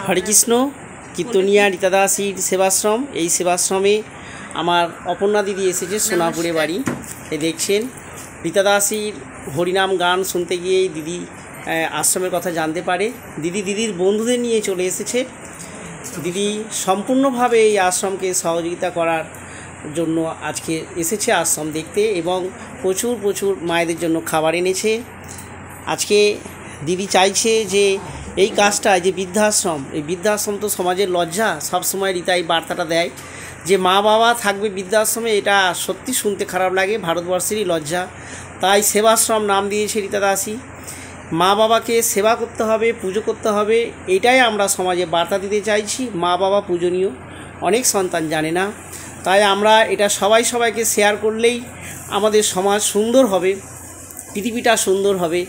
হরে কৃষ্ণ। কীর্তনিয়া রীতা দাসীর সেবাশ্রম, এই সেবাশ্রমে আমার অপর্ণা দিদি এসেছে সোনাপুরে বাড়ি। এই দেখছেন রীতা দাসীর হরিনাম গান শুনতে গিয়েই দিদি আশ্রমের কথা জানতে পারে। দিদির বন্ধুদের নিয়ে চলে এসেছে। দিদি সম্পূর্ণভাবে এই আশ্রমকে সহযোগিতা করার জন্য আজকে এসেছে আশ্রম দেখতে, এবং প্রচুর মায়েদের জন্য খাবার এনেছে। আজকে দিদি চাইছে যে এই কাজটা, যে বৃদ্ধাশ্রম, এই বৃদ্ধাশ্রম তো সমাজের লজ্জা, সবসময় রীতা এই বার্তাটা দেয় যে মা বাবা থাকবে বৃদ্ধাশ্রমে, এটা সত্যি শুনতে খারাপ লাগে, ভারতবর্ষেরই লজ্জা। তাই সেবাশ্রম নাম দিয়েছে রীতা দাসী। মা বাবাকে সেবা করতে হবে, পুজো করতে হবে, এটাই আমরা সমাজে বার্তা দিতে চাইছি। মা বাবা পূজনীয়, অনেক সন্তান জানে না। তাই আমরা এটা সবাইকে শেয়ার করলেই আমাদের সমাজ সুন্দর হবে, পৃথিবীটা সুন্দর হবে।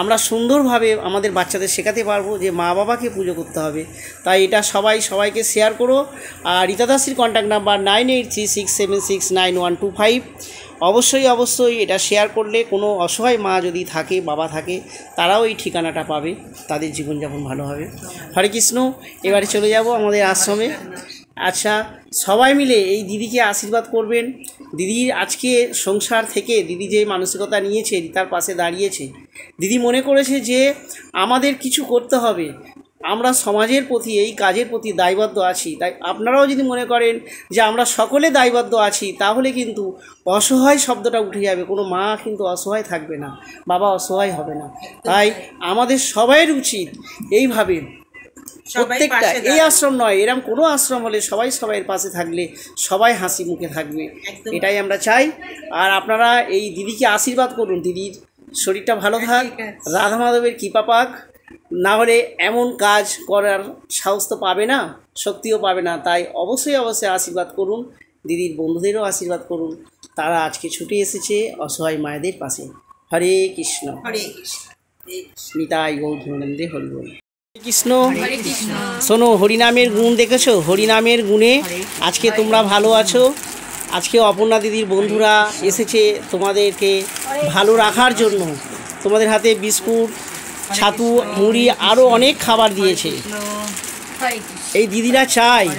আমরা সুন্দরভাবে আমাদের বাচ্চাদের শেখাতে পারবো যে মা বাবাকে পুজো করতে হবে। তাই এটা সবাইকে শেয়ার করো। আর রীতা দাসীর কন্ট্যাক্ট নাম্বার 9836769125। অবশ্যই এটা শেয়ার করলে কোনো অসহায় মা যদি থাকে, বাবা থাকে, তারাও এই ঠিকানাটা পাবে, তাদের জীবনযাপন ভালো হবে। হরে কৃষ্ণ। এবারে চলে যাব আমাদের আশ্রমে। আচ্ছা, সবাই মিলে এই দিদিকে আশীর্বাদ করবেন। দিদির আজকে সংসার থেকে দিদি যে মানসিকতা নিয়েছে, রীতার পাশে দাঁড়িয়েছে, দিদি মনে করেছে যে আমাদের কিছু করতে হবে, আমরা সমাজের প্রতি, এই কাজের প্রতি দায়বদ্ধ আছি। তাই আপনারাও যদি মনে করেন যে আমরা সকলে দায়বদ্ধ আছি, তাহলে কিন্তু অসহায় শব্দটা উঠে যাবে। কোনো মা কিন্তু অসহায় থাকবে না, বাবা অসহায় হবে না। তাই আমাদের সবাইয়ের উচিত এইভাবে, প্রত্যেকটা, এই আশ্রম নয়, এরকম কোনো আশ্রম হলে সবাইয়ের পাশে থাকলে সবাই হাসি মুখে থাকবে, এটাই আমরা চাই। আর আপনারা এই দিদিকে আশীর্বাদ করুন, দিদির শরীরটা ভালো থাক, রাধা মাধবের কৃপা পাক। না হলে এমন কাজ করার সাহস তো পাবে না, শক্তিও পাবে না। তাই অবশ্যই আশীর্বাদ করুন, দিদির বন্ধুদেরও আশীর্বাদ করুন। তারা আজকে ছুটে এসেছে অসহায় মায়েদের পাশে। হরে কৃষ্ণ। নিতাই গৌরনন্দে হরি বল। কৃষ্ণ। শোনো, হরিনামের গুণ দেখেছো? হরিনামের গুণে আজকে তোমরা ভালো আছো। আজকে অপর্ণা দিদির বন্ধুরা এসেছে তোমাদেরকে ভালো রাখার জন্য। তোমাদের হাতে বিস্কুট, ছাতু, মুড়ি, আরও অনেক খাবার দিয়েছে। এই দিদিরা চায়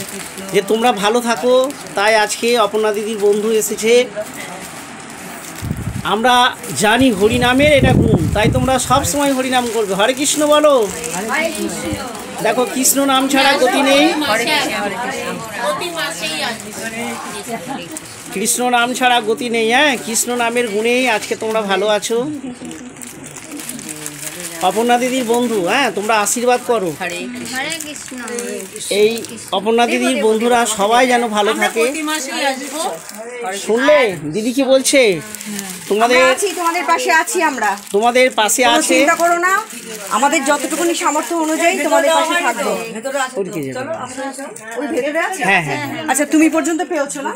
যে তোমরা ভালো থাকো, তাই আজকে অপর্ণা দিদির বন্ধু এসেছে। আমরা জানি হরিনামের এটা গুণ, তাই তোমরা সব সময় হরিনাম করবে। হরে কৃষ্ণ বলো। দেখো, কৃষ্ণ নাম ছাড়া গতি নেই, কৃষ্ণ নাম ছাড়া গতি নেই। হ্যাঁ, কৃষ্ণ নামের গুণেই আজকে তোমরা ভালো আছো। অপর্ণা দিদির বন্ধু, হ্যাঁ, তোমরা আশীর্বাদ করো। এই অপর্ণা দিদির বন্ধুরা সবাই যেন ভালো থাকে। শুনলে দিদি কি বলছে? তোমাদের পাশে আছি আমরা, তোমাদের পাশে আছে, চিন্তা করো না। আমাদের যতটুকুনি সামর্থ্য অনুযায়ী তোমাদের পাশে থাকবো। ওই ভেতরে আছে। হ্যাঁ। আচ্ছা, তুমি পর্যন্ত পেয়েছো না?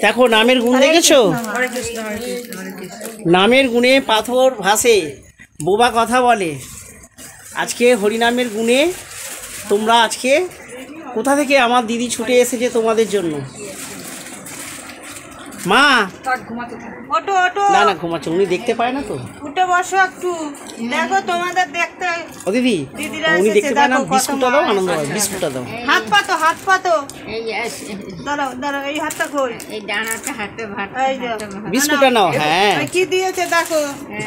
দেখো, নামের গুণ দেখেছো? নামের গুণে পাথর ভাসে, বোবা কথা বলে। আজকে হরিনামের গুণে তোমরা আজকে কোথা থেকে আমার দিদি ছুটে এসেছে তোমাদের জন্য। মা না ঘুমাচ্ছে, উনি দেখতে পায় না তো। উঠে বসো একটু, দেখো তোমাদের দেখতে। ও দিদি, উনি দেখতে পায় না। বিস্কুটটা দাও, আনন্দ হয়, বিস্কুটটা দাও। হাত পাতো দাঁড়াও, এই হাতটা খোল, এই ডানাটা হাতে ভাত, বিস্কুটটা নাও। হ্যাঁ, কি দিয়েছে দেখো,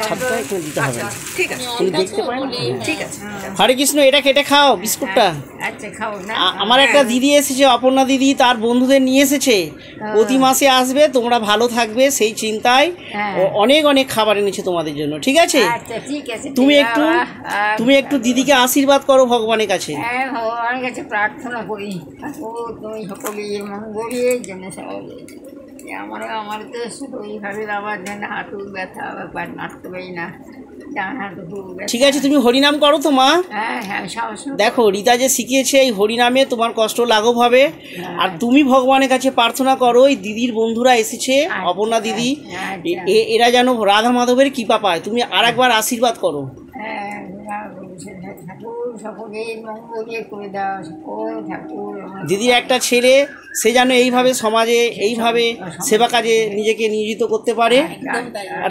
সবটা একটু দিতে হবে। ঠিক আছে, উনি দেখতে পায় না। ঠিক আছে। হরে কৃষ্ণ। এটা কেটে খাও বিস্কুটটা। আচ্ছা, খাও না। আমার একটা দিদি এসেছে, অপর্ণা দিদি, তার বন্ধুদের নিয়ে এসেছে। প্রতি মাসে আসবে, তোমরা ভালো থাকবে সেই চিন্তায় অনেক খাবার এনেছে তোমাদের জন্য। ঠিক আছে? তুমি একটু দিদিকে আশীর্বাদ করো ভগবানের কাছে। ভগবানের কাছে প্রার্থনা করি, তুমি সকলের মঙ্গলের জন্য। আমার তো শরীরভাবে আমার জন্য হাঁটু ব্যথা, ব্যাপার নাড়তে পারি না। ঠিক আছে, তুমি হরিনাম করো তো মা। দেখো, রীতা যে শিখিয়েছে, এই হরিনামে তোমার কষ্ট লাঘব হবে। আর তুমি ভগবানের কাছে প্রার্থনা করো, এই দিদির বন্ধুরা এসেছে, অপর্ণা দিদি, এরা যেন রাধা মাধবের কৃপা পায়। তুমি আর একবার আশীর্বাদ করো। দিদির একটা ছেলে, সে যেন এইভাবে সমাজে, এইভাবে সেবা কাজে নিজেকে নিয়োজিত করতে পারে,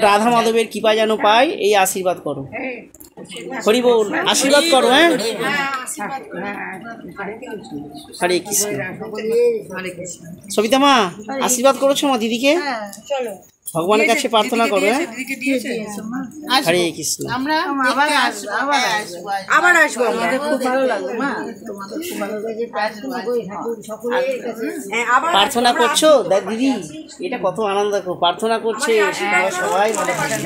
রাধা মাধবের কৃপা যেন পায়, এই আশীর্বাদ করো। হরি বল, আশীর্বাদ করো। হ্যাঁ, হরে কৃষ্ণ। সবিতা মা আশীর্বাদ করেছো মা দিদিকে? ভগবানের কাছে প্রার্থনা করো। হ্যাঁ, হরে কৃষ্ণ। আবার আসবো, আমাদের খুব ভালো লাগলো মা, তোমাদের খুব ভালো লাগে। প্রার্থনা করছো দিদি, এটা কত আনন্দ, প্রার্থনা করছে সবাই ভালো থাকে।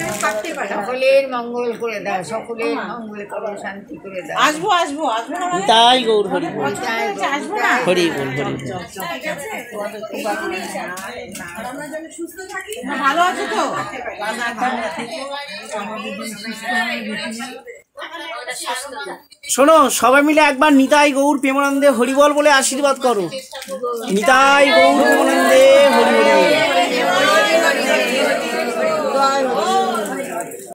সকলের মঙ্গল করে দাও, সকলের মঙ্গল করো, শান্তি করে দাও। আসবো আসবো আসবো না মানে? তাই গৌর হরি বল, আসবো না? হরি বল, হরি বল। ভালো আছো তো? শোনো, সবাই মিলে একবার নিতাই গৌর প্রেমানন্দে হরিবল বলে আশীর্বাদ করো। নিতাই গৌর প্রেমানন্দে হরি হরি।